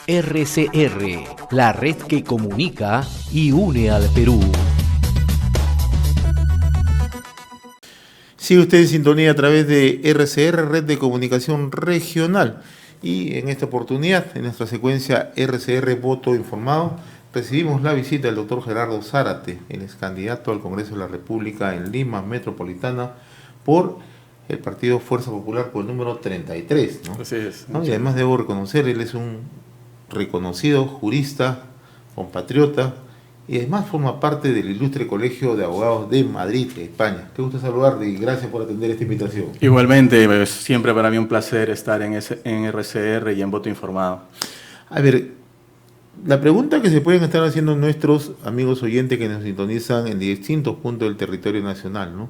RCR, la red que comunica y une al Perú. Sigue usted en sintonía a través de RCR, Red de Comunicación Regional. Y en esta oportunidad, en nuestra secuencia RCR Voto Informado, recibimos la visita del doctor Gerardo Zárate, el ex candidato al Congreso de la República en Lima Metropolitana por el Partido Fuerza Popular por el número 33, ¿no? Así es. ¿No? Y además debo reconocer, él es un reconocido jurista, compatriota, y además forma parte del ilustre Colegio de Abogados de Madrid, España. Qué gusto saludarle y gracias por atender esta invitación. Igualmente, siempre para mí un placer estar en RCR y en Voto Informado. A ver, la pregunta que se pueden estar haciendo nuestros amigos oyentes que nos sintonizan en distintos puntos del territorio nacional, ¿no?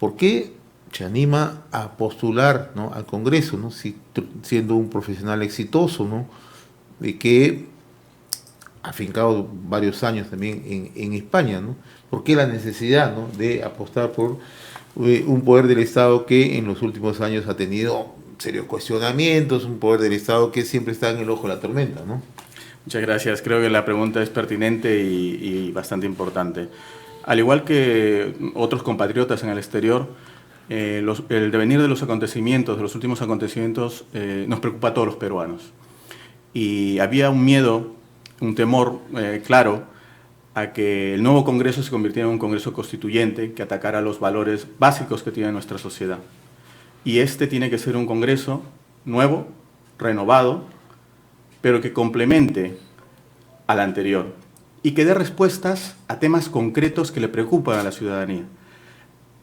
¿Por qué se anima a postular, ¿no?, al Congreso, ¿no?, siendo un profesional exitoso, ¿no?, y que ha afincado varios años también en España, ¿no? ¿Por qué la necesidad, ¿no?, de apostar por un poder del Estado que en los últimos años ha tenido serios cuestionamientos, un poder del Estado que siempre está en el ojo de la tormenta, ¿no? Muchas gracias. Creo que la pregunta es pertinente y bastante importante. Al igual que otros compatriotas en el exterior, el devenir de los acontecimientos, de los últimos acontecimientos, nos preocupa a todos los peruanos. Y había un miedo, un temor claro a que el nuevo Congreso se convirtiera en un Congreso constituyente que atacara los valores básicos que tiene nuestra sociedad. Y este tiene que ser un Congreso nuevo, renovado, pero que complemente al anterior y que dé respuestas a temas concretos que le preocupan a la ciudadanía.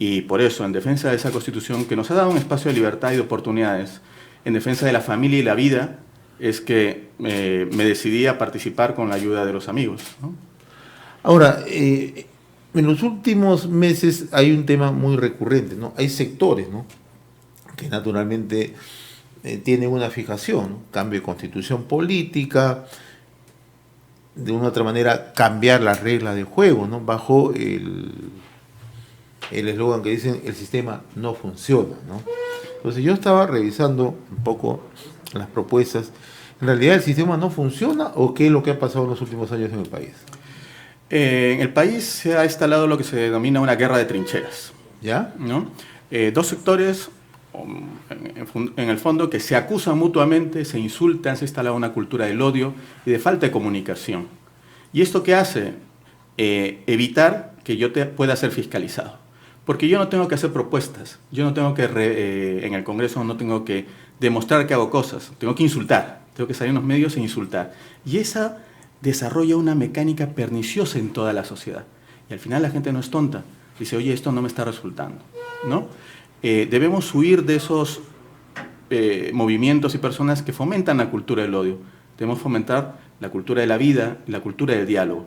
Y por eso, en defensa de esa Constitución que nos ha dado un espacio de libertad y de oportunidades, en defensa de la familia y la vida, es que me decidí a participar con la ayuda de los amigos, ¿no? Ahora, en los últimos meses hay un tema muy recurrente, ¿no? Hay sectores, ¿no?, que naturalmente tienen una fijación, ¿no? Cambio de constitución política, de una u otra manera cambiar las reglas del juego, ¿no?, bajo el eslogan que dicen el sistema no funciona, ¿no? Entonces yo estaba revisando un poco las propuestas. ¿En realidad el sistema no funciona o qué es lo que ha pasado en los últimos años en el país? En el país se ha instalado lo que se denomina una guerra de trincheras, ¿Ya? ¿no? Dos sectores, en el fondo, que se acusan mutuamente, se insultan, se ha instalado una cultura del odio y de falta de comunicación. ¿Y esto qué hace? Evitar que yo pueda ser fiscalizado. Porque yo no tengo que hacer propuestas, yo no tengo que, en el Congreso no tengo que demostrar que hago cosas, tengo que insultar, tengo que salir en los medios e insultar. Y esa desarrolla una mecánica perniciosa en toda la sociedad. Y al final la gente no es tonta, dice, oye, esto no me está resultando, ¿no? Debemos huir de esos movimientos y personas que fomentan la cultura del odio. Debemos fomentar la cultura de la vida y la cultura del diálogo.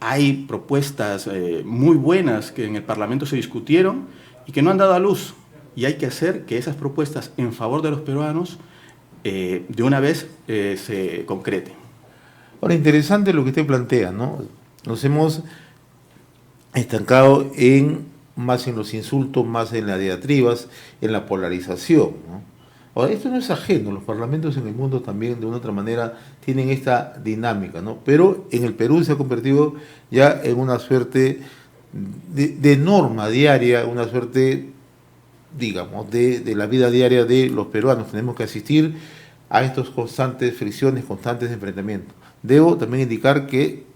Hay propuestas muy buenas que en el Parlamento se discutieron y que no han dado a luz. Y hay que hacer que esas propuestas en favor de los peruanos de una vez se concreten. Ahora, interesante lo que usted plantea, ¿no? Nos hemos estancado más en los insultos, más en las diatribas, en la polarización, ¿no? Ahora, esto no es ajeno, los parlamentos en el mundo también de una otra manera tienen esta dinámica, ¿no? Pero en el Perú se ha convertido ya en una suerte de norma diaria, una suerte, digamos, de la vida diaria de los peruanos. Tenemos que asistir a estos constantes fricciones, constantes enfrentamientos. Debo también indicar que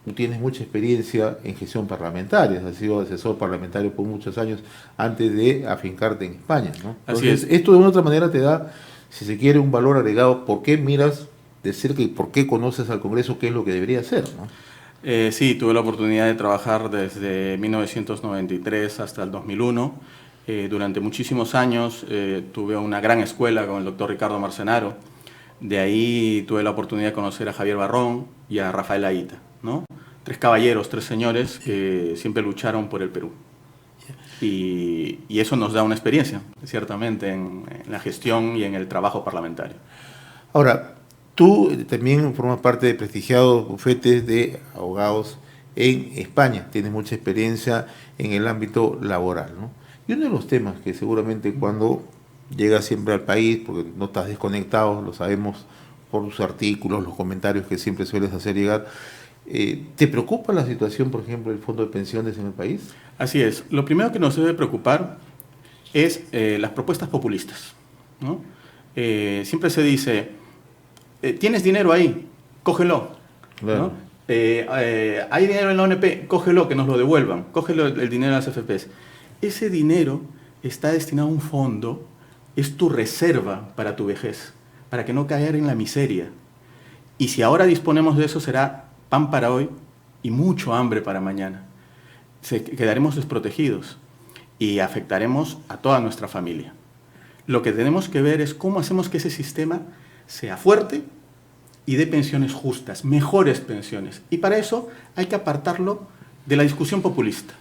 tú tienes mucha experiencia en gestión parlamentaria, has sido asesor parlamentario por muchos años antes de afincarte en España, ¿no? Entonces, esto de una otra manera te da, si se quiere, un valor agregado. ¿Por qué miras de cerca y por qué conoces al Congreso qué es lo que debería hacer, ¿no? Sí, tuve la oportunidad de trabajar desde 1993 hasta el 2001. Durante muchísimos años tuve una gran escuela con el doctor Ricardo Marcenaro. De ahí tuve la oportunidad de conocer a Javier Barrón y a Rafael Aita, ¿no? Tres caballeros, tres señores que siempre lucharon por el Perú. Y eso nos da una experiencia, ciertamente, en la gestión y en el trabajo parlamentario. Ahora, tú también formas parte de prestigiados bufetes de abogados en España. Tienes mucha experiencia en el ámbito laboral, ¿no? Y uno de los temas que seguramente cuando llegas siempre al país, porque no estás desconectado, lo sabemos por tus artículos, los comentarios que siempre sueles hacer llegar. ¿Te preocupa la situación, por ejemplo, del fondo de pensiones en el país? Así es. Lo primero que nos debe preocupar es las propuestas populistas, ¿no? Siempre se dice, tienes dinero ahí, cógelo. Claro. ¿No? Hay dinero en la ONP, cógelo, que nos lo devuelvan, cógelo el dinero de las AFPs. Ese dinero está destinado a un fondo, es tu reserva para tu vejez, para que no caer en la miseria. Y si ahora disponemos de eso, será pan para hoy y mucho hambre para mañana. Quedaremos desprotegidos y afectaremos a toda nuestra familia. Lo que tenemos que ver es cómo hacemos que ese sistema sea fuerte y dé pensiones justas, mejores pensiones. Y para eso hay que apartarlo de la discusión populista.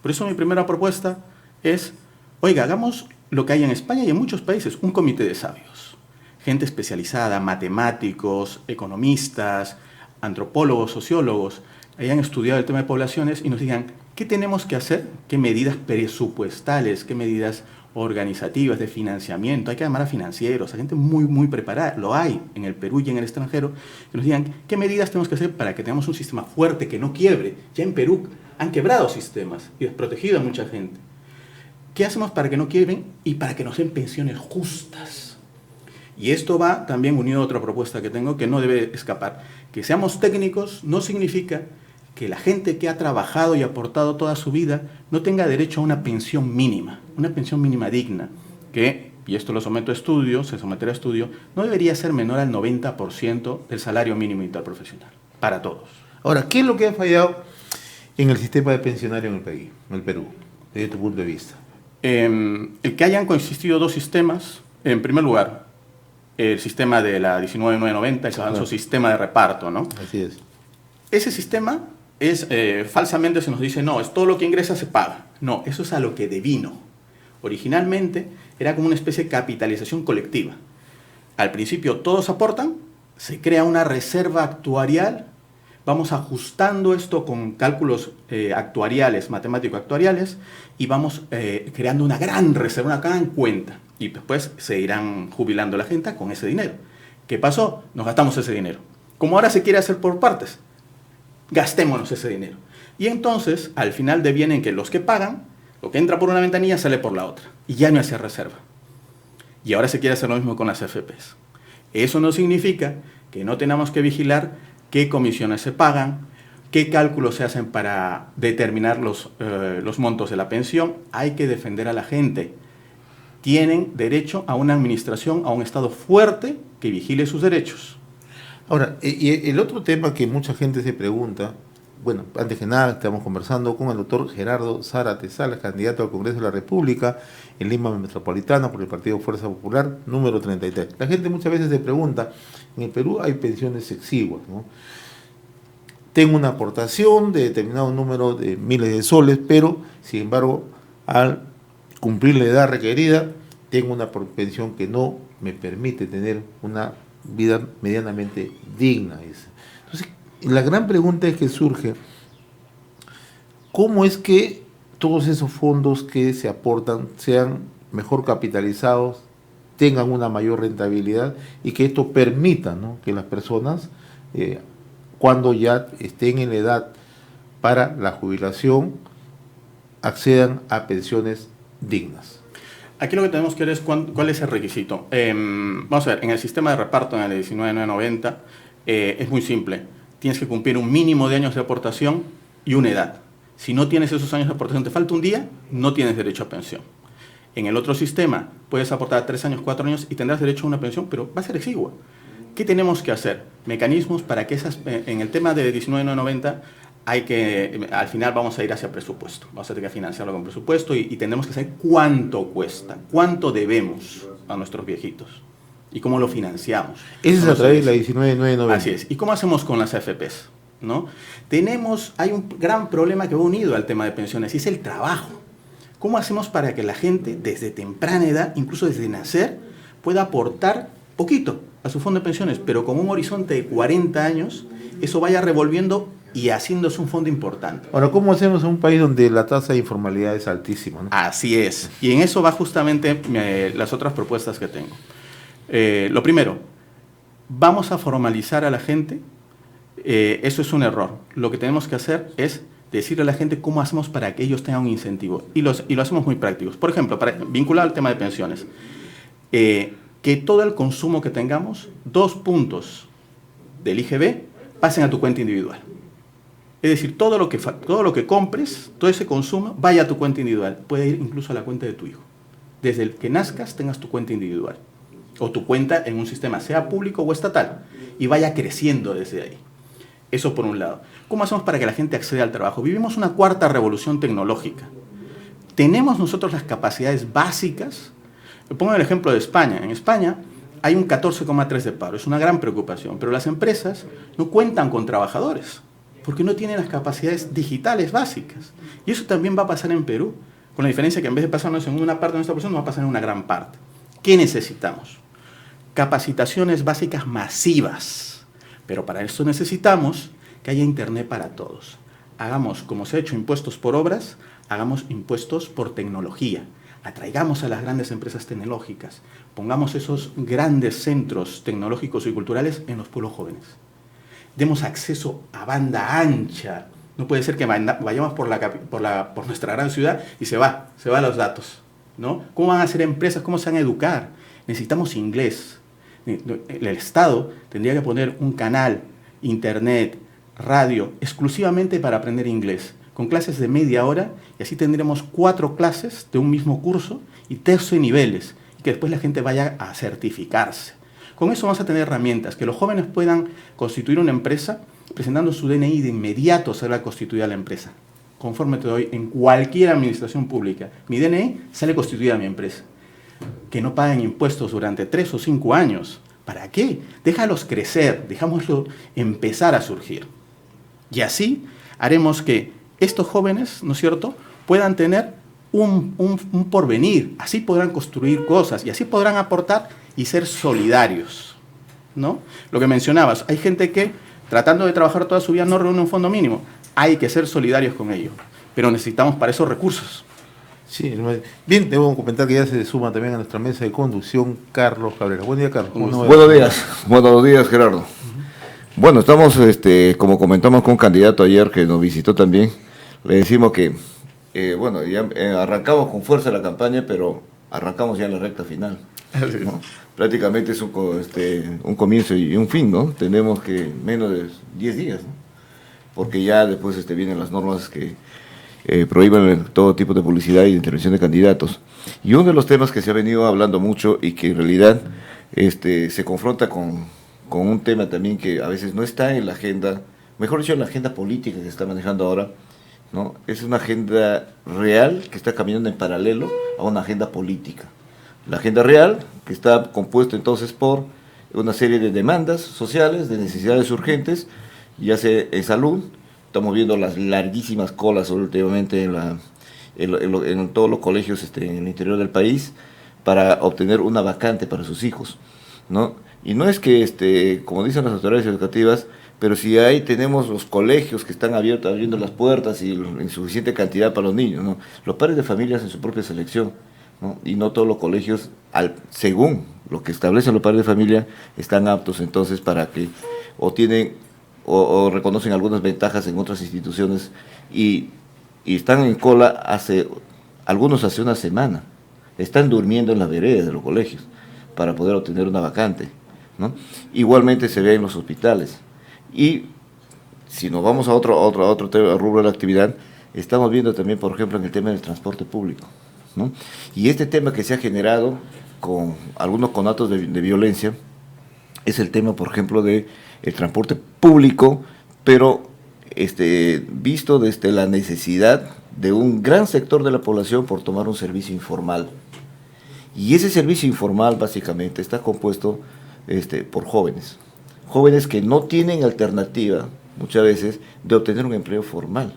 Por eso mi primera propuesta es, oiga, hagamos lo que hay en España y en muchos países, un comité de sabios. Gente especializada, matemáticos, economistas, antropólogos, sociólogos, hayan estudiado el tema de poblaciones y nos digan qué tenemos que hacer, qué medidas presupuestales, qué medidas organizativas de financiamiento, hay que llamar a financieros, a gente muy preparada, lo hay en el Perú y en el extranjero, que nos digan qué medidas tenemos que hacer para que tengamos un sistema fuerte, que no quiebre. Ya en Perú han quebrado sistemas y desprotegido a mucha gente. ¿Qué hacemos para que no quiebren y para que nos den pensiones justas? Y esto va también unido a otra propuesta que tengo que no debe escapar. Que seamos técnicos no significa que la gente que ha trabajado y aportado toda su vida no tenga derecho a una pensión mínima digna, que, y esto lo someto a estudio, se someterá a estudio, no debería ser menor al 90% del salario mínimo interprofesional, para todos. Ahora, ¿qué es lo que ha fallado en el sistema de pensionario en el país, en el Perú, desde tu punto de vista? El que hayan coexistido dos sistemas, en primer lugar, el sistema de la 19990, el famoso sistema de reparto, ¿no? Así es. Ese sistema es, falsamente se nos dice, no, es todo lo que ingresa se paga. No, eso es a lo que devino. Originalmente era como una especie de capitalización colectiva. Al principio todos aportan, se crea una reserva actuarial, vamos ajustando esto con cálculos actuariales, matemático-actuariales, y vamos creando una gran reserva, una gran cuenta. Y después se irán jubilando la gente con ese dinero. ¿Qué pasó? Nos gastamos ese dinero. Como ahora se quiere hacer por partes, gastémonos ese dinero. Y entonces, al final devienen que los que pagan, lo que entra por una ventanilla sale por la otra. Y ya no hace reserva. Y ahora se quiere hacer lo mismo con las AFPs. Eso no significa que no tenemos que vigilar qué comisiones se pagan, qué cálculos se hacen para determinar los montos de la pensión. Hay que defender a la gente. Tienen derecho a una administración, a un Estado fuerte que vigile sus derechos. Ahora, y el otro tema que mucha gente se pregunta, bueno, antes que nada estamos conversando con el doctor Gerardo Zárate Salas, candidato al Congreso de la República en Lima Metropolitana por el Partido Fuerza Popular, número 33. La gente muchas veces se pregunta, en el Perú hay pensiones exiguas, ¿no? Tengo una aportación de determinado número de miles de soles, pero, sin embargo, al cumplir la edad requerida, tengo una pensión que no me permite tener una vida medianamente digna. Entonces, la gran pregunta es que surge, ¿cómo es que todos esos fondos que se aportan sean mejor capitalizados, tengan una mayor rentabilidad y que esto permita, ¿no?, que las personas, cuando ya estén en la edad para la jubilación, accedan a pensiones dignas? Aquí lo que tenemos que ver es cuál es el requisito. Vamos a ver, en el sistema de reparto, en el 19990, es muy simple. Tienes que cumplir un mínimo de años de aportación y una edad. Si no tienes esos años de aportación, te falta un día, no tienes derecho a pensión. En el otro sistema, puedes aportar 3 años, 4 años y tendrás derecho a una pensión, pero va a ser exigua. ¿Qué tenemos que hacer? Mecanismos para que en el tema de 19990, al final vamos a ir hacia presupuesto. Vamos a tener que financiarlo con presupuesto y tendremos que saber cuánto cuesta, cuánto debemos a nuestros viejitos y cómo lo financiamos. Ese es a través de la 19990. Así es. ¿Y cómo hacemos con las AFPs? ¿No? Hay un gran problema que va unido al tema de pensiones y es el trabajo. ¿Cómo hacemos para que la gente desde temprana edad, incluso desde nacer, pueda aportar poquito a su fondo de pensiones, pero con un horizonte de 40 años, eso vaya revolviendo y haciéndose un fondo importante? Ahora, ¿cómo hacemos en un país donde la tasa de informalidad es altísima, ¿no? Así es. Y en eso va justamente las otras propuestas que tengo. Lo primero, vamos a formalizar a la gente, eso es un error. Lo que tenemos que hacer es decirle a la gente cómo hacemos para que ellos tengan un incentivo. Y lo hacemos muy prácticos. Por ejemplo, para vincular al tema de pensiones, que todo el consumo que tengamos, 2 puntos del IGB pasen a tu cuenta individual. Es decir, todo lo que compres, todo ese consumo, vaya a tu cuenta individual. Puede ir incluso a la cuenta de tu hijo. Desde el que nazcas tengas tu cuenta individual. O tu cuenta en un sistema, sea público o estatal. Y vaya creciendo desde ahí. Eso por un lado. ¿Cómo hacemos para que la gente acceda al trabajo? Vivimos una 4ª revolución tecnológica. ¿Tenemos nosotros las capacidades básicas? Pongo el ejemplo de España. En España hay un 14,3 de paro. Es una gran preocupación. Pero las empresas no cuentan con trabajadores, porque no tienen las capacidades digitales básicas. Y eso también va a pasar en Perú, con la diferencia que en vez de pasarnos en una parte de nuestra población, nos va a pasar en una gran parte. ¿Qué necesitamos? Capacitaciones básicas masivas. Pero para eso necesitamos que haya internet para todos. Hagamos, como se ha hecho impuestos por obras, hagamos impuestos por tecnología. Atraigamos a las grandes empresas tecnológicas. Pongamos esos grandes centros tecnológicos y culturales en los pueblos jóvenes. Demos acceso a banda ancha. No puede ser que vayamos por nuestra gran ciudad y se va los datos, ¿no? ¿Cómo van a ser empresas? ¿Cómo se van a educar? Necesitamos inglés. El Estado tendría que poner un canal, internet, radio, exclusivamente para aprender inglés, con clases de media hora, y así tendremos 4 clases de un mismo curso y 13 niveles, y que después la gente vaya a certificarse. Con eso vamos a tener herramientas, que los jóvenes puedan constituir una empresa, presentando su DNI de inmediato será constituida la empresa. Conforme te doy en cualquier administración pública, mi DNI sale constituida mi empresa. Que no paguen impuestos durante 3 o 5 años. ¿Para qué? Déjalos crecer, dejámoslo empezar a surgir. Y así haremos que estos jóvenes, ¿no es cierto?, puedan tener un porvenir. Así podrán construir cosas y así podrán aportar y ser solidarios, ¿no? Lo que mencionabas, hay gente que tratando de trabajar toda su vida no reúne un fondo mínimo. Hay que ser solidarios con ello, pero necesitamos para eso recursos. Sí, bien, debo comentar que ya se suma también a nuestra mesa de conducción Carlos Cabrera. Buen día, Carlos. Buenos días, Gerardo. Bueno, estamos, como comentamos con un candidato ayer que nos visitó también, le decimos que, ya arrancamos con fuerza la campaña, pero arrancamos ya en la recta final, ¿no? Prácticamente es un comienzo y un fin, ¿no? Tenemos que menos de 10 días, ¿no? Porque ya después vienen las normas que prohíben todo tipo de publicidad y de intervención de candidatos. Y uno de los temas que se ha venido hablando mucho y que en realidad se confronta con un tema también que a veces no está en la agenda, mejor dicho, en la agenda política que se está manejando ahora, ¿no? Es una agenda real que está caminando en paralelo a una agenda política. La agenda real, que está compuesta entonces por una serie de demandas sociales, de necesidades urgentes, ya sea en salud. Estamos viendo las larguísimas colas últimamente en todos los colegios en el interior del país para obtener una vacante para sus hijos, ¿no? Y no es que, como dicen las autoridades educativas, pero si ahí tenemos los colegios que están abriendo las puertas y en suficiente cantidad para los niños, ¿no? Los padres de familias en su propia selección, ¿no? Y no todos los colegios, según lo que establecen los padres de familia, están aptos entonces para que o reconocen algunas ventajas en otras instituciones y están en cola algunos hace una semana, están durmiendo en las veredas de los colegios para poder obtener una vacante, ¿no? Igualmente se ve en los hospitales. Y si nos vamos a otro rubro de la actividad, estamos viendo también, por ejemplo, en el tema del transporte público, ¿no? Y este tema que se ha generado con algunos conatos de violencia es el tema, por ejemplo, de el transporte público, pero visto desde la necesidad de un gran sector de la población por tomar un servicio informal. Y ese servicio informal básicamente está compuesto por jóvenes que no tienen alternativa muchas veces de obtener un empleo formal.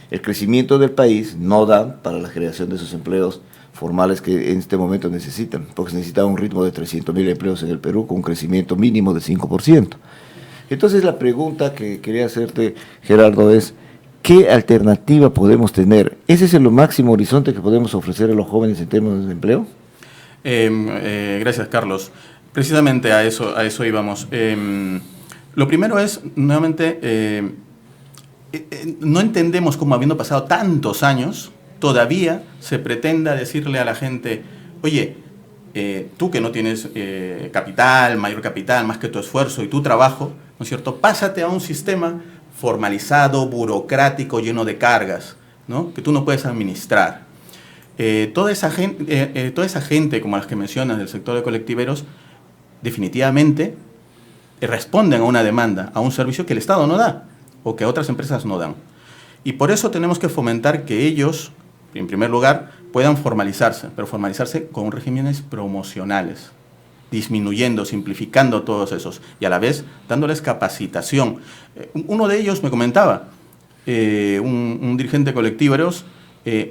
El crecimiento del país no da para la creación de esos empleos formales que en este momento necesitan, porque se necesita un ritmo de 300.000 empleos en el Perú con un crecimiento mínimo de 5%. Entonces la pregunta que quería hacerte, Gerardo, es ¿qué alternativa podemos tener? ¿Ese es el máximo horizonte que podemos ofrecer a los jóvenes en términos de empleo? Gracias, Carlos. Precisamente a eso íbamos. Lo primero es, nuevamente, no entendemos cómo, habiendo pasado tantos años, todavía se pretenda decirle a la gente, oye, tú que no tienes capital, mayor capital, más que tu esfuerzo y tu trabajo, ¿no es cierto?, pásate a un sistema formalizado, burocrático, lleno de cargas, ¿no?, que tú no puedes administrar. Toda esa gente, como las que mencionas, del sector de colectiveros, definitivamente responden a una demanda, a un servicio que el Estado no da o que otras empresas no dan. Y por eso tenemos que fomentar que ellos, en primer lugar, puedan formalizarse, pero formalizarse con regímenes promocionales, disminuyendo, simplificando todos esos y a la vez dándoles capacitación. Uno de ellos me comentaba, un dirigente de colectiveros,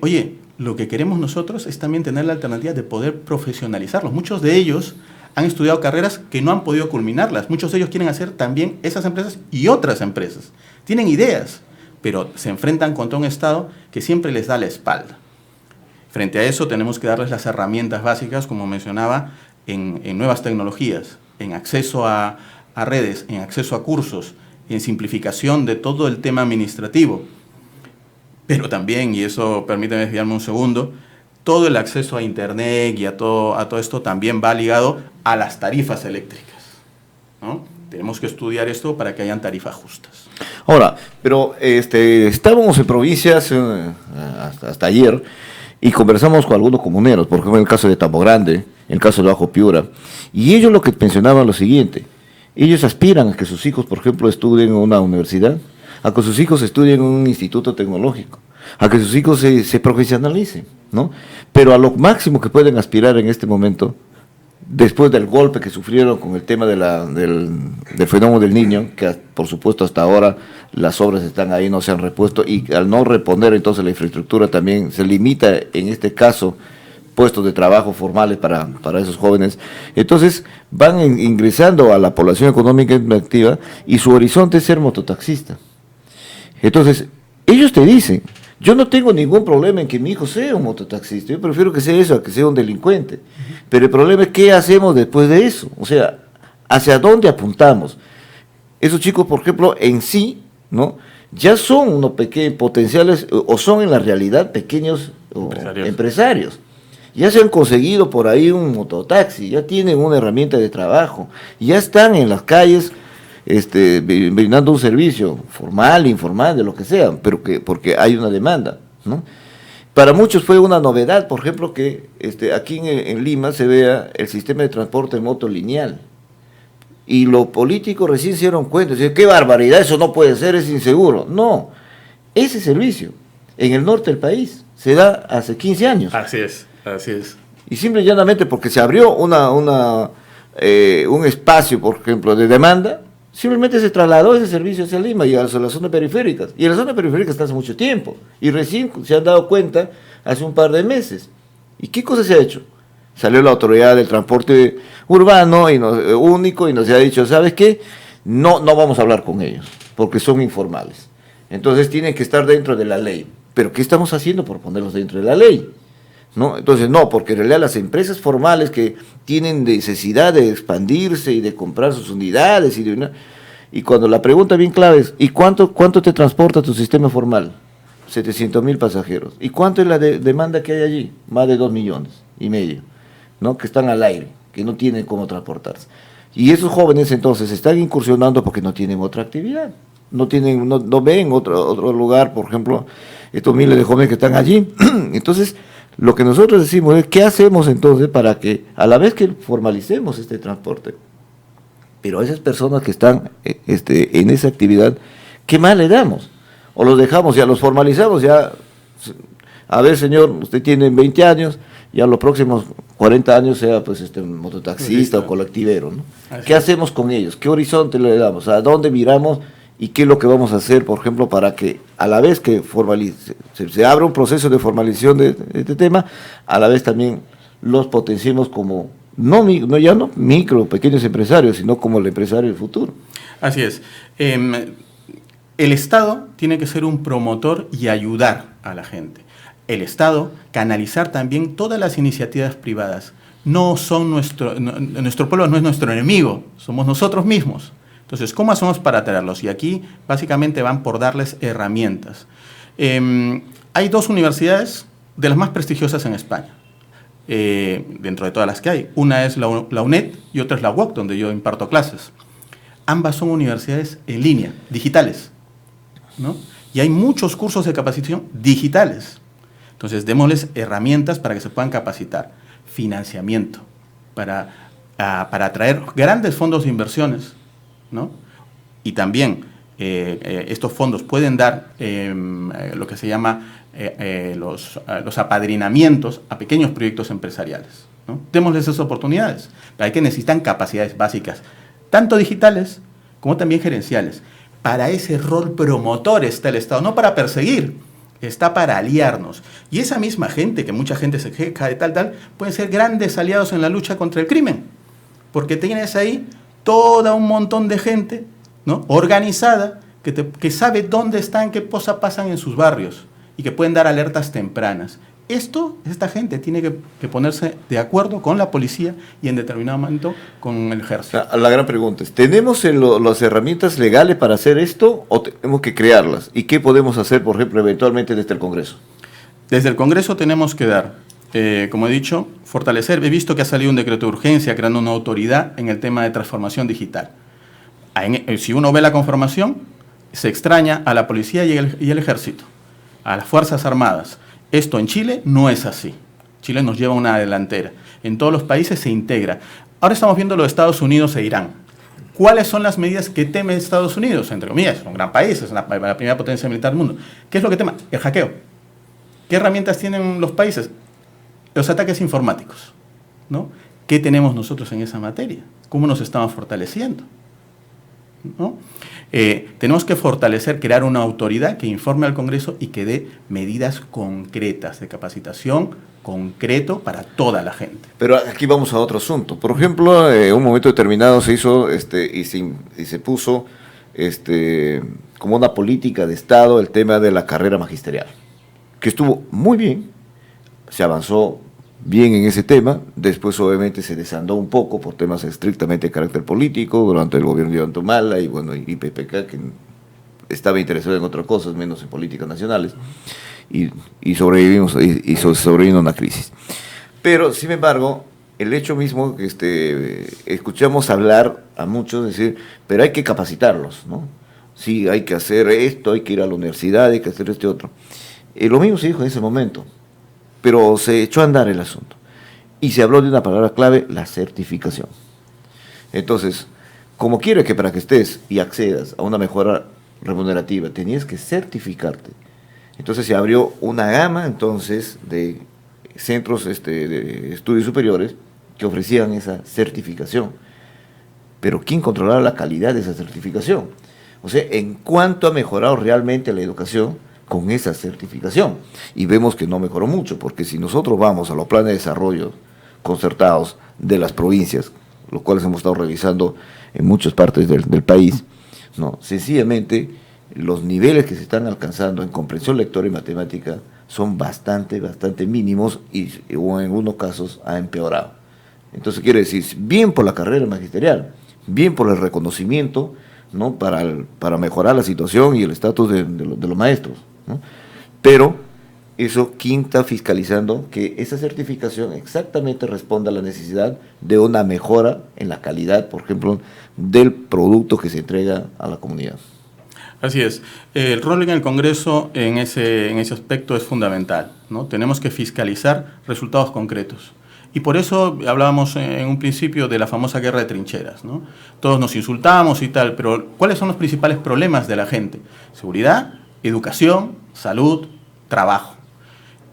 oye, lo que queremos nosotros es también tener la alternativa de poder profesionalizarlos. Muchos de ellos han estudiado carreras que no han podido culminarlas. Muchos de ellos quieren hacer también esas empresas y otras empresas. Tienen ideas, pero se enfrentan contra un Estado que siempre les da la espalda. Frente a eso tenemos que darles las herramientas básicas, como mencionaba, en nuevas tecnologías, en acceso a redes, en acceso a cursos, en simplificación de todo el tema administrativo. Pero también, y eso permíteme desviarme un segundo, todo el acceso a Internet y a todo esto también va ligado a las tarifas eléctricas, ¿no? Tenemos que estudiar esto para que hayan tarifas justas. Ahora, pero estábamos en provincias hasta ayer y conversamos con algunos comuneros, por ejemplo en el caso de Tambo Grande, en el caso de Bajo Piura, y ellos lo que mencionaban lo siguiente: ellos aspiran a que sus hijos, por ejemplo, estudien en una universidad, a que sus hijos estudien en un instituto tecnológico, a que sus hijos se profesionalicen, ¿no? Pero a lo máximo que pueden aspirar en este momento, después del golpe que sufrieron con el tema del fenómeno del Niño, que por supuesto hasta ahora las obras están ahí, no se han repuesto, y al no reponer entonces la infraestructura también se limita, en este caso, puestos de trabajo formales para esos jóvenes. Entonces van ingresando a la población económicamente activa y su horizonte es ser mototaxista. Entonces, ellos te dicen, yo no tengo ningún problema en que mi hijo sea un mototaxista, yo prefiero que sea eso a que sea un delincuente. Pero el problema es qué hacemos después de eso, o sea, hacia dónde apuntamos. Esos chicos, por ejemplo, en sí, ¿no?, ya son unos pequeños potenciales, o son en la realidad pequeños empresarios. Ya se han conseguido por ahí un mototaxi, ya tienen una herramienta de trabajo, ya están en las calles brindando un servicio formal, informal, de lo que sea, pero porque hay una demanda, ¿no? Para muchos fue una novedad, por ejemplo, que aquí en Lima se vea el sistema de transporte en moto lineal. Y los políticos recién se dieron cuenta, decían, qué barbaridad, eso no puede ser, es inseguro. No, ese servicio en el norte del país se da hace 15 años. Así es. Y simple y llanamente porque se abrió un espacio, por ejemplo, de demanda, simplemente se trasladó ese servicio hacia Lima y hacia las zonas periféricas. Y en las zonas periféricas está hace mucho tiempo. Y recién se han dado cuenta hace un par de meses. ¿Y qué cosa se ha hecho? Salió la autoridad del transporte urbano único y nos ha dicho, ¿sabes qué? No vamos a hablar con ellos, porque son informales. Entonces tienen que estar dentro de la ley. ¿Pero qué estamos haciendo por ponerlos dentro de la ley? ¿No? Entonces no, porque en realidad las empresas formales que tienen necesidad de expandirse y de comprar sus unidades y cuando la pregunta bien clave es ¿y cuánto te transporta tu sistema formal? 700,000 pasajeros. ¿Y cuánto es la demanda que hay allí? Más de 2,5 millones, ¿no?, que están al aire, que no tienen cómo transportarse. Y esos jóvenes entonces están incursionando porque no tienen otra actividad, no ven otro lugar, por ejemplo, estos miles de jóvenes que están allí. Entonces lo que nosotros decimos es, ¿qué hacemos entonces para que, a la vez que formalicemos este transporte, pero a esas personas que están en esa actividad, qué más le damos? O los dejamos, ya los formalizamos, ya, a ver señor, usted tiene 20 años, ya los próximos 40 años sea pues mototaxista o colectivero, ¿no? ¿Qué hacemos con ellos? ¿Qué horizonte le damos? ¿A dónde miramos? ¿Y qué es lo que vamos a hacer, por ejemplo, para que a la vez que se abra un proceso de formalización de este tema, a la vez también los potenciemos como, no micro, pequeños empresarios, sino como el empresario del futuro? Así es. El Estado tiene que ser un promotor y ayudar a la gente. El Estado canalizar también todas las iniciativas privadas. nuestro pueblo no es nuestro enemigo, somos nosotros mismos. Entonces, ¿cómo hacemos para atraerlos? Y aquí básicamente van por darles herramientas. Hay 2 universidades de las más prestigiosas en España, dentro de todas las que hay. Una es la UNED y otra es la UOC, donde yo imparto clases. Ambas son universidades en línea, digitales, ¿no? Y hay muchos cursos de capacitación digitales. Entonces, démosles herramientas para que se puedan capacitar. Financiamiento, para atraer grandes fondos de inversiones, ¿no? Y también estos fondos pueden dar lo que se llama los apadrinamientos a pequeños proyectos empresariales, ¿no? Démosles esas oportunidades. Para que necesitan capacidades básicas, tanto digitales como también gerenciales. Para ese rol promotor está el Estado, no para perseguir, está para aliarnos. Y esa misma gente, que mucha gente se queja de tal, pueden ser grandes aliados en la lucha contra el crimen. Porque tienes ahí todo un montón de gente, ¿no?, organizada, que sabe dónde están, qué cosas pasan en sus barrios y que pueden dar alertas tempranas. Esta gente tiene que ponerse de acuerdo con la policía y en determinado momento con el ejército. La gran pregunta es, ¿tenemos las herramientas legales para hacer esto o tenemos que crearlas? ¿Y qué podemos hacer, por ejemplo, eventualmente desde el Congreso? Desde el Congreso tenemos que dar, como he dicho, fortalecer. He visto que ha salido un decreto de urgencia creando una autoridad en el tema de transformación digital. Si uno ve la conformación, se extraña a la policía y el ejército, a las Fuerzas Armadas. Esto en Chile no es así. Chile nos lleva una delantera. En todos los países se integra. Ahora estamos viendo lo de Estados Unidos e Irán. ¿Cuáles son las medidas que teme Estados Unidos? Entre comillas, es un gran país, es la primera potencia militar del mundo. ¿Qué es lo que teme? El hackeo. ¿Qué herramientas tienen los países? Los ataques informáticos, ¿no? ¿Qué tenemos nosotros en esa materia? ¿Cómo nos estamos fortaleciendo? ¿No? Tenemos que fortalecer, crear una autoridad que informe al Congreso y que dé medidas concretas de capacitación concreto para toda la gente. Pero aquí vamos a otro asunto. Por ejemplo, en un momento determinado se hizo y se puso como una política de Estado el tema de la carrera magisterial, que estuvo muy bien, se avanzó bien en ese tema. Después obviamente se desandó un poco por temas estrictamente de carácter político durante el gobierno de Antomala y PPK, que estaba interesado en otras cosas menos en políticas nacionales, y sobrevivimos y sobrevino una crisis. Pero sin embargo, el hecho mismo que escuchamos hablar a muchos decir, pero hay que capacitarlos, ¿no? Sí, hay que hacer esto, hay que ir a la universidad, hay que hacer otro. Lo mismo se dijo en ese momento, pero se echó a andar el asunto. Y se habló de una palabra clave, la certificación. Entonces, como quiere que para que estés y accedas a una mejora remunerativa, tenías que certificarte. Entonces se abrió una gama entonces de centros de estudios superiores que ofrecían esa certificación. Pero ¿quién controlaba la calidad de esa certificación? O sea, ¿en cuánto ha mejorado realmente la educación con esa certificación? Y vemos que no mejoró mucho, porque si nosotros vamos a los planes de desarrollo concertados de las provincias, los cuales hemos estado revisando en muchas partes del país, no, sencillamente los niveles que se están alcanzando en comprensión lectora y matemática son bastante mínimos o en algunos casos ha empeorado. Entonces quiere decir, bien por la carrera magisterial, bien por el reconocimiento, ¿no?, para mejorar la situación y el estatus de los maestros, ¿no? Pero eso, ¿quién está fiscalizando que esa certificación exactamente responda a la necesidad de una mejora en la calidad, por ejemplo, del producto que se entrega a la comunidad? Así es. El rol en el Congreso en ese aspecto es fundamental, ¿no? Tenemos que fiscalizar resultados concretos. Y por eso hablábamos en un principio de la famosa guerra de trincheras, ¿no? Todos nos insultamos y tal, pero ¿cuáles son los principales problemas de la gente? Seguridad, educación, salud, trabajo.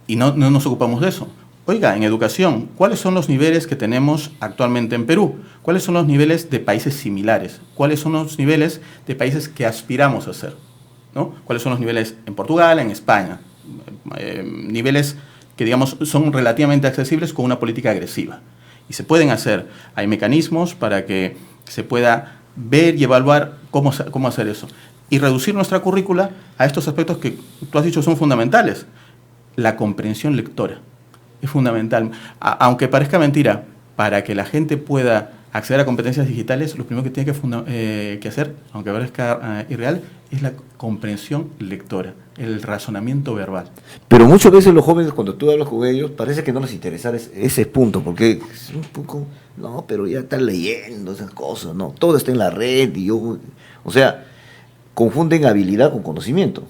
Y no nos ocupamos de eso. Oiga, en educación, ¿cuáles son los niveles que tenemos actualmente en Perú? ¿Cuáles son los niveles de países similares? ¿Cuáles son los niveles de países que aspiramos a ser? ¿No? ¿Cuáles son los niveles en Portugal, en España? Niveles que, digamos, son relativamente accesibles con una política agresiva. Y se pueden hacer. Hay mecanismos para que se pueda ver y evaluar cómo hacer eso. Y reducir nuestra currícula a estos aspectos que tú has dicho son fundamentales. La comprensión lectora es fundamental. Aunque parezca mentira, para que la gente pueda acceder a competencias digitales, lo primero que tiene que hacer, aunque parezca irreal, es la comprensión lectora, el razonamiento verbal. Pero muchas veces los jóvenes, cuando tú hablas con ellos, parece que no les interesa ese punto, porque es un poco, no, pero ya están leyendo esas cosas, no, todo está en la red, o sea, confunden habilidad con conocimiento.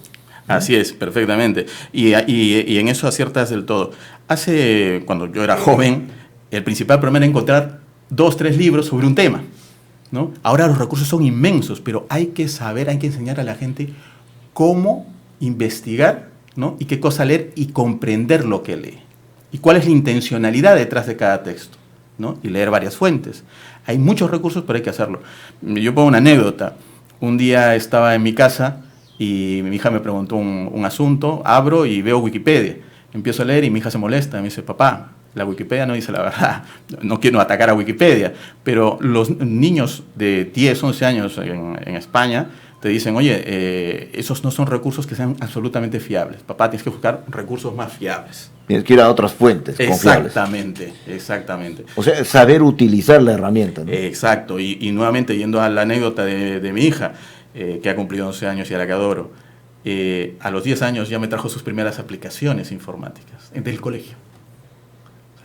Así es, perfectamente. Y en eso aciertas del todo. Cuando yo era joven, el principal problema era encontrar 2, 3 libros sobre un tema, ¿no? Ahora los recursos son inmensos, pero hay que saber, hay que enseñar a la gente cómo investigar, ¿no? Y qué cosa leer y comprender lo que lee. Y cuál es la intencionalidad detrás de cada texto, ¿no? Y leer varias fuentes. Hay muchos recursos, pero hay que hacerlo. Yo pongo una anécdota. Un día estaba en mi casa y mi hija me preguntó un asunto, abro y veo Wikipedia. Empiezo a leer y mi hija se molesta, me dice, papá, la Wikipedia no dice la verdad. No quiero atacar a Wikipedia, pero los niños de 10, 11 años en España te dicen, oye, esos no son recursos que sean absolutamente fiables. Papá, tienes que buscar recursos más fiables. Tienes que ir a otras fuentes confiables. Exactamente. O sea, saber utilizar la herramienta, ¿no? Exacto. Y nuevamente, yendo a la anécdota de mi hija, que ha cumplido 11 años y a la que adoro, a los 10 años ya me trajo sus primeras aplicaciones informáticas del colegio.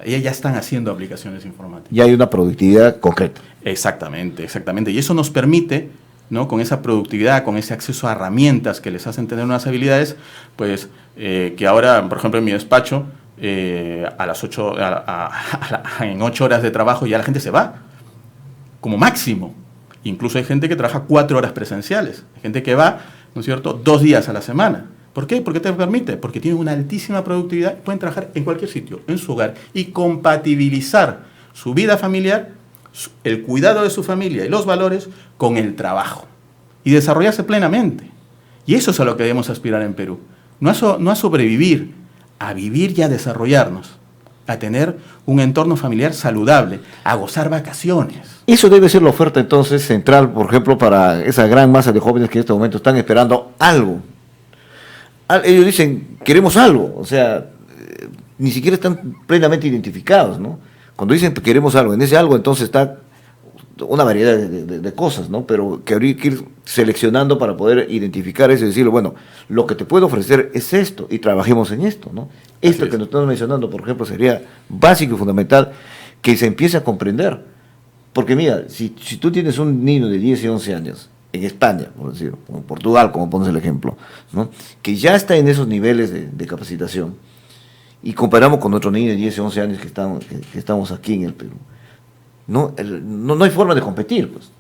Ellas ya están haciendo aplicaciones informáticas. Ya hay una productividad concreta. Exactamente. Y eso nos permite, ¿no? Con esa productividad, con ese acceso a herramientas que les hacen tener unas habilidades, pues que ahora, por ejemplo, en mi despacho, a las 8, en 8 horas de trabajo ya la gente se va, como máximo. Incluso hay gente que trabaja 4 horas presenciales. Hay gente que va, ¿no es cierto?, 2 días a la semana. ¿Por qué? ¿Por qué te permite? Porque tienen una altísima productividad y pueden trabajar en cualquier sitio, en su hogar, y compatibilizar su vida familiar, el cuidado de su familia y los valores con el trabajo. Y desarrollarse plenamente. Y eso es a lo que debemos aspirar en Perú. No a sobrevivir, a vivir y a desarrollarnos. A tener un entorno familiar saludable, a gozar vacaciones. Eso debe ser la oferta entonces central, por ejemplo, para esa gran masa de jóvenes que en este momento están esperando algo. Ellos dicen, queremos algo, o sea, ni siquiera están plenamente identificados, ¿no? Cuando dicen queremos algo, en ese algo entonces está una variedad de cosas, ¿no? Pero que habría que ir seleccionando para poder identificar eso y decirle, bueno, lo que te puedo ofrecer es esto y trabajemos en esto, ¿no? Esto que nos estamos mencionando, por ejemplo, sería básico y fundamental que se empiece a comprender. Porque mira, si tú tienes un niño de 10 y 11 años, en España, por decirlo, o en Portugal, como pones el ejemplo, ¿no? Que ya está en esos niveles de capacitación, y comparamos con otros niños de 10 y 11 años que estamos aquí en el Perú, no hay forma de competir, pues.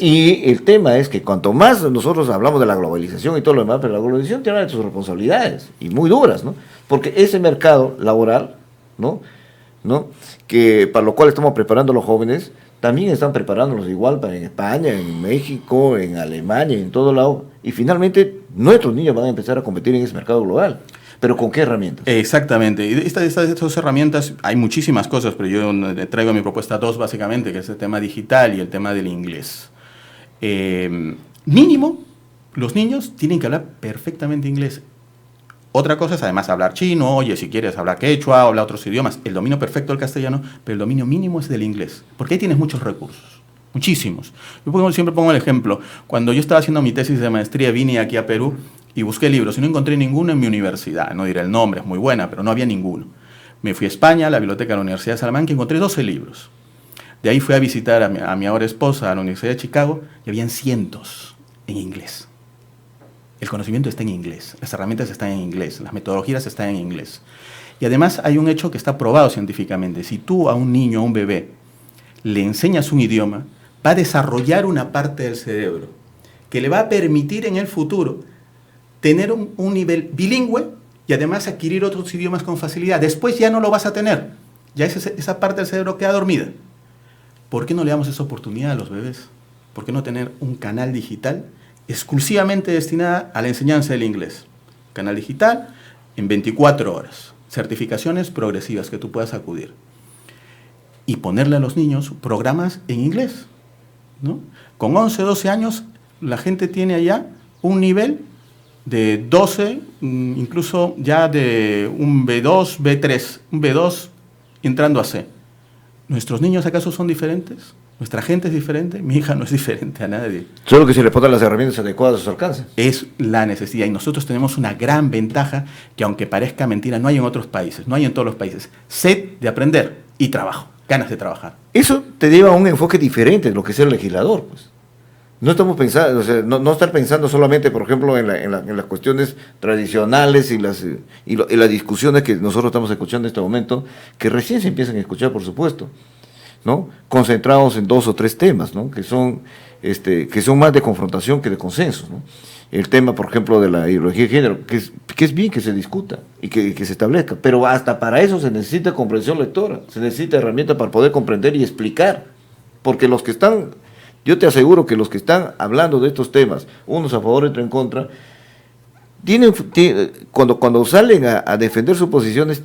Y el tema es que cuanto más nosotros hablamos de la globalización y todo lo demás, pero la globalización tiene sus responsabilidades, y muy duras, ¿no? Porque ese mercado laboral, ¿no? Que para lo cual estamos preparando a los jóvenes, también están preparándolos igual para en España, en México, en Alemania, en todo lado. Y finalmente nuestros niños van a empezar a competir en ese mercado global. ¿Pero con qué herramientas? Exactamente. Y estas dos herramientas, hay muchísimas cosas, pero yo traigo a mi propuesta 2 básicamente, que es el tema digital y el tema del inglés. Mínimo, los niños tienen que hablar perfectamente inglés. Otra cosa es además hablar chino, oye, si quieres hablar quechua, hablar otros idiomas, el dominio perfecto del castellano, pero el dominio mínimo es del inglés, porque ahí tienes muchos recursos, muchísimos. Yo siempre pongo el ejemplo, cuando yo estaba haciendo mi tesis de maestría, vine aquí a Perú y busqué libros y no encontré ninguno en mi universidad, no diré el nombre, es muy buena, pero no había ninguno. Me fui a España, a la biblioteca de la Universidad de Salamanca, y encontré 12 libros. De ahí fui a visitar a mi ahora esposa a la Universidad de Chicago y habían cientos en inglés. El conocimiento está en inglés, las herramientas están en inglés, las metodologías están en inglés. Y además hay un hecho que está probado científicamente. Si tú a un niño, a un bebé, le enseñas un idioma, va a desarrollar una parte del cerebro que le va a permitir en el futuro tener un nivel bilingüe y además adquirir otros idiomas con facilidad. Después ya no lo vas a tener, ya esa parte del cerebro queda dormida. ¿Por qué no le damos esa oportunidad a los bebés? ¿Por qué no tener un canal digital exclusivamente destinada a la enseñanza del inglés? Canal digital en 24 horas. Certificaciones progresivas que tú puedas acudir. Y ponerle a los niños programas en inglés, ¿no? Con 11, 12 años, la gente tiene allá un nivel de 12, incluso ya de un B2, B3, un B2 entrando a C. ¿Nuestros niños acaso son diferentes? ¿Nuestra gente es diferente? Mi hija no es diferente a nadie. Solo que se le pongan las herramientas adecuadas a su alcance. Es la necesidad. Y nosotros tenemos una gran ventaja que, aunque parezca mentira, no hay en otros países, no hay en todos los países. Sed de aprender y trabajo, ganas de trabajar. Eso te lleva a un enfoque diferente de lo que es el legislador, pues. No estamos pensando, o sea, no estar pensando solamente, por ejemplo, en las cuestiones tradicionales y las discusiones que nosotros estamos escuchando en este momento, que recién se empiezan a escuchar, por supuesto, ¿no? Concentrados en 2 o 3 temas, ¿no? Que son más de confrontación que de consenso, ¿no? El tema, por ejemplo, de la ideología de género, que es bien que se discuta y que se establezca, pero hasta para eso se necesita comprensión lectora, se necesita herramientas para poder comprender y explicar, porque yo te aseguro que los que están hablando de estos temas, unos a favor y otros en contra, cuando salen a defender sus posiciones,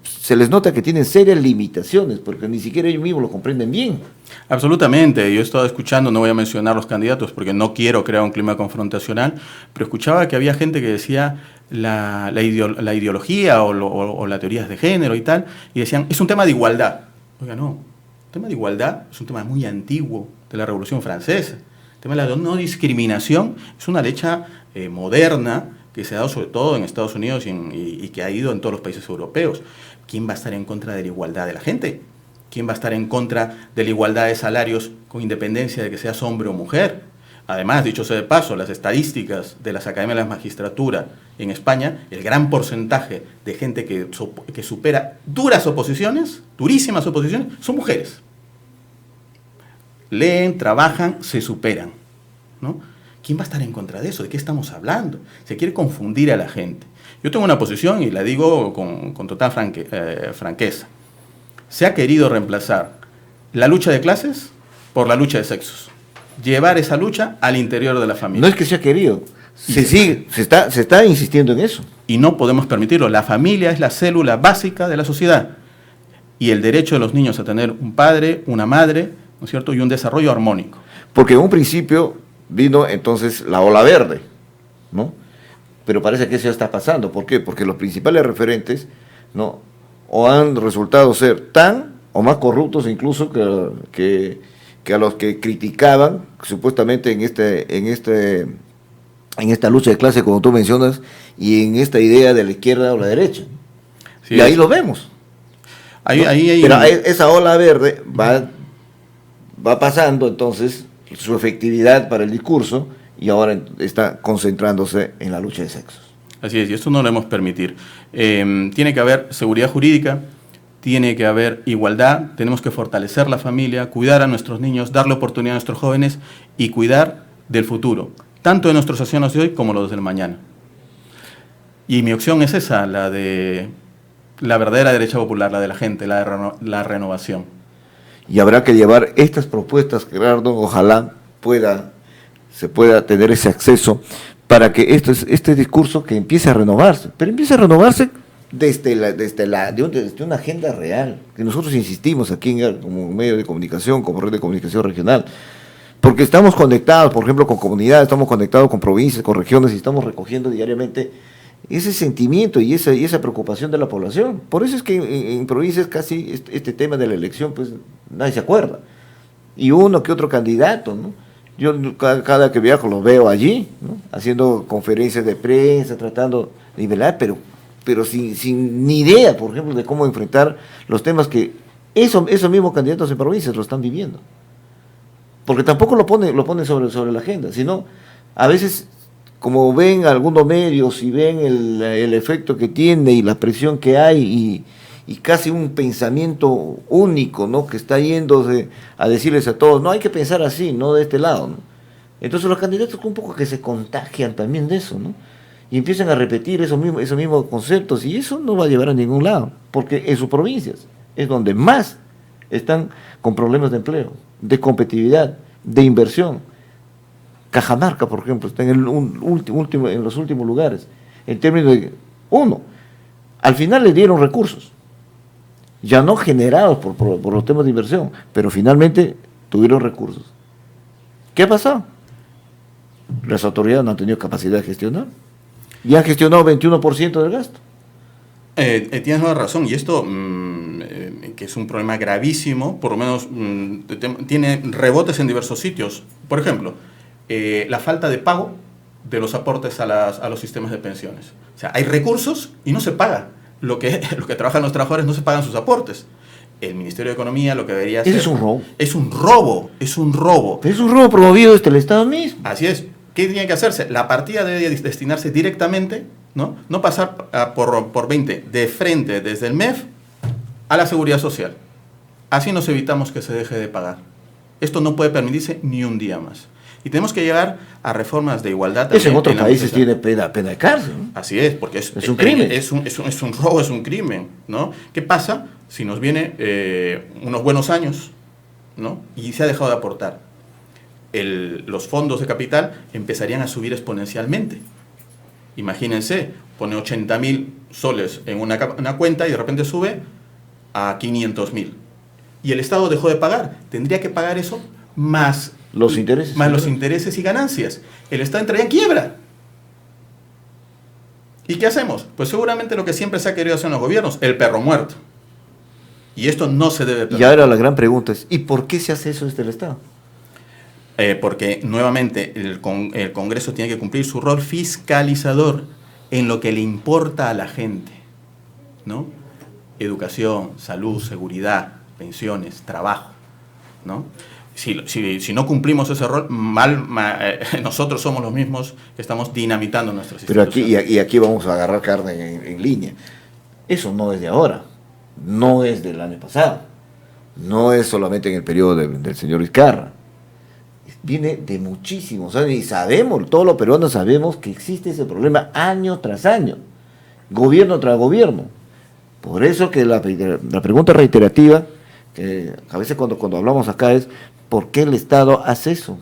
se les nota que tienen serias limitaciones, porque ni siquiera ellos mismos lo comprenden bien. Absolutamente. Yo he estado escuchando, no voy a mencionar los candidatos porque no quiero crear un clima confrontacional, pero escuchaba que había gente que decía la ideología o las teorías de género y tal, y decían, es un tema de igualdad. Oiga, no. El tema de igualdad es un tema muy antiguo de la Revolución Francesa. El tema de la no discriminación es una lucha moderna que se ha dado sobre todo en Estados Unidos y que ha ido en todos los países europeos. ¿Quién va a estar en contra de la igualdad de la gente? ¿Quién va a estar en contra de la igualdad de salarios con independencia de que seas hombre o mujer? Además, dicho sea de paso, las estadísticas de las academias de la magistratura en España, el gran porcentaje de gente que supera durísimas oposiciones, son mujeres. Leen, trabajan, se superan, ¿no? ¿Quién va a estar en contra de eso? ¿De qué estamos hablando? Se quiere confundir a la gente. Yo tengo una posición y la digo con total franqueza. Se ha querido reemplazar la lucha de clases por la lucha de sexos. Llevar esa lucha al interior de la familia. No es que se ha querido, se está insistiendo en eso. Y no podemos permitirlo. La familia es la célula básica de la sociedad. Y el derecho de los niños a tener un padre, una madre, ¿no es cierto? Y un desarrollo armónico. Porque en un principio vino entonces la ola verde, ¿no? Pero parece que eso ya está pasando. ¿Por qué? Porque los principales referentes, ¿no? O han resultado ser tan o más corruptos incluso que a los que criticaban supuestamente en esta lucha de clase, como tú mencionas, y en esta idea de la izquierda o la derecha. Sí, y ahí lo vemos. Pero esa ola verde va pasando entonces su efectividad para el discurso y ahora está concentrándose en la lucha de sexos. Así es, y esto no lo debemos permitir. Tiene que haber seguridad jurídica, tiene que haber igualdad, tenemos que fortalecer la familia, cuidar a nuestros niños, darle oportunidad a nuestros jóvenes y cuidar del futuro, tanto de nuestros ancianos de hoy como los del mañana. Y mi opción es esa, la de la verdadera derecha popular, la de la gente, la renovación. Y habrá que llevar estas propuestas, Gerardo, ojalá se pueda tener ese acceso para que este discurso que empiece a renovarse, pero empiece a renovarse desde una agenda real, que nosotros insistimos aquí como medio de comunicación, como red de comunicación regional, porque estamos conectados, por ejemplo, con comunidades, estamos conectados con provincias, con regiones, y estamos recogiendo diariamente ese sentimiento y esa preocupación de la población. Por eso es que en provincias casi este tema de la elección, pues nadie se acuerda. Y uno que otro candidato, ¿no? Yo cada que viajo los veo allí, ¿no? Haciendo conferencias de prensa, tratando de nivelar, pero sin ni idea, por ejemplo, de cómo enfrentar los temas que esos mismos candidatos en provincias lo están viviendo. Porque tampoco lo pone sobre la agenda, sino a veces, como ven algunos medios y ven el efecto que tiene y la presión que hay y casi un pensamiento único, ¿no? Que está yéndose a decirles a todos, no hay que pensar así, no de este lado, ¿no? Entonces los candidatos un poco que se contagian también de eso, ¿no? Y empiezan a repetir esos mismos conceptos, y eso no va a llevar a ningún lado, porque en sus provincias es donde más están con problemas de empleo, de competitividad, de inversión. Cajamarca, por ejemplo, está en los últimos lugares, en términos de, al final le dieron recursos, ya no generados por los temas de inversión, pero finalmente tuvieron recursos. ¿Qué ha pasado? Las autoridades no han tenido capacidad de gestionar, y han gestionado 21% del gasto. Tienes toda razón, y esto que es un problema gravísimo, por lo menos tiene rebotes en diversos sitios. Por ejemplo, la falta de pago de los aportes a los sistemas de pensiones. O sea, hay recursos y no se paga. Lo que trabajan los trabajadores no se pagan sus aportes. El Ministerio de Economía lo que debería hacer... Ese es un robo. Es un robo, es un robo. Pero es un robo promovido desde el Estado mismo. Así es. ¿Qué tiene que hacerse? La partida debe destinarse directamente, no pasar por 20 de frente desde el MEF a la Seguridad Social. Así nos evitamos que se deje de pagar. Esto no puede permitirse ni un día más. Y tenemos que llegar a reformas de igualdad. Eso en otros países tiene pena de cárcel, ¿no? Así es, porque es un crimen. Es un robo, es un crimen, ¿no? ¿Qué pasa si nos viene unos buenos años, ¿no? Y se ha dejado de aportar? Los fondos de capital empezarían a subir exponencialmente. Imagínense, pone 80.000 soles en una cuenta y de repente sube a 500.000. Y el Estado dejó de pagar. Tendría que pagar eso más los intereses. Más los intereses y ganancias. El Estado entraría en quiebra. ¿Y qué hacemos? Pues seguramente lo que siempre se ha querido hacer en los gobiernos, el perro muerto. Y esto no se debe permitir. Y ahora la gran pregunta es, ¿y por qué se hace eso desde el Estado? Porque nuevamente el Congreso tiene que cumplir su rol fiscalizador en lo que le importa a la gente, ¿no? Educación, salud, seguridad, pensiones, trabajo, ¿no? Si no cumplimos ese rol, nosotros somos los mismos que estamos dinamitando nuestras instituciones. Pero aquí vamos a agarrar carne en línea. Eso no es de ahora, no es del año pasado, no es solamente en el periodo del señor Vizcarra. Viene de muchísimos años y sabemos, todos los peruanos sabemos que existe ese problema año tras año, gobierno tras gobierno. Por eso que la pregunta reiterativa, que a veces cuando hablamos acá es, ¿por qué el Estado hace eso?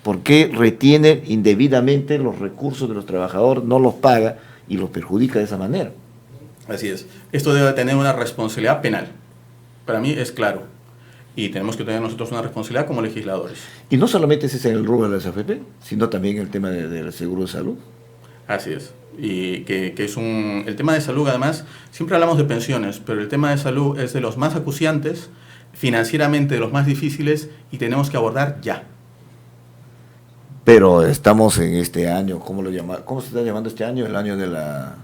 ¿Por qué retiene indebidamente los recursos de los trabajadores, no los paga y los perjudica de esa manera? Así es. Esto debe tener una responsabilidad penal. Para mí es claro. Y tenemos que tener nosotros una responsabilidad como legisladores. Y no solamente ese es el rubro de las AFP, sino también el tema del seguro de salud. Así es. Y que es el tema de salud, además, siempre hablamos de pensiones, pero el tema de salud es de los más acuciantes, financieramente de los más difíciles, y tenemos que abordar ya. Pero estamos en este año, ¿cómo se está llamando este año? El año de la...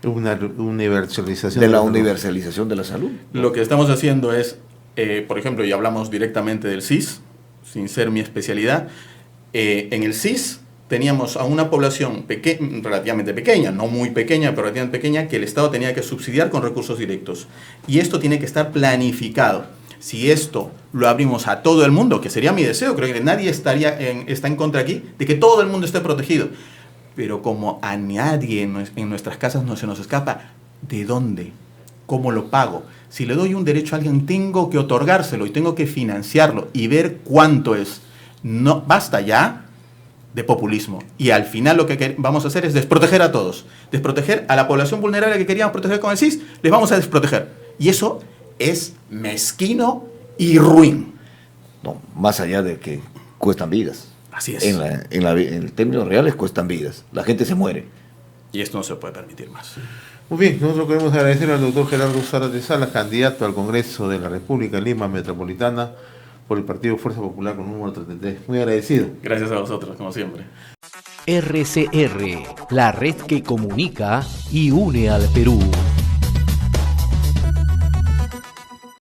Una universalización. De la universalización de la salud. Lo que estamos haciendo es, por ejemplo, y hablamos directamente del SIS, sin ser mi especialidad, en el SIS teníamos a una población relativamente pequeña, no muy pequeña, pero relativamente pequeña, que el Estado tenía que subsidiar con recursos directos. Y esto tiene que estar planificado. Si esto lo abrimos a todo el mundo, que sería mi deseo, creo que nadie está en contra aquí, de que todo el mundo esté protegido. Pero como a nadie en nuestras casas no se nos escapa, ¿de dónde? ¿Cómo lo pago? Si le doy un derecho a alguien, tengo que otorgárselo y tengo que financiarlo y ver cuánto es. No, basta ya de populismo. Y al final lo que vamos a hacer es desproteger a todos. Desproteger a la población vulnerable que queríamos proteger con el SIS, les vamos a desproteger. Y eso es mezquino y ruin. No, más allá de que cuestan vidas. Así es. En términos reales cuestan vidas. La gente se muere. Y esto no se puede permitir más. Muy bien, nosotros queremos agradecer al doctor Gerardo Zárate Salas, candidato al Congreso de la República Lima Metropolitana por el Partido Fuerza Popular con número 33. Muy agradecido. Gracias a vosotros, como siempre. RCR, la red que comunica y une al Perú.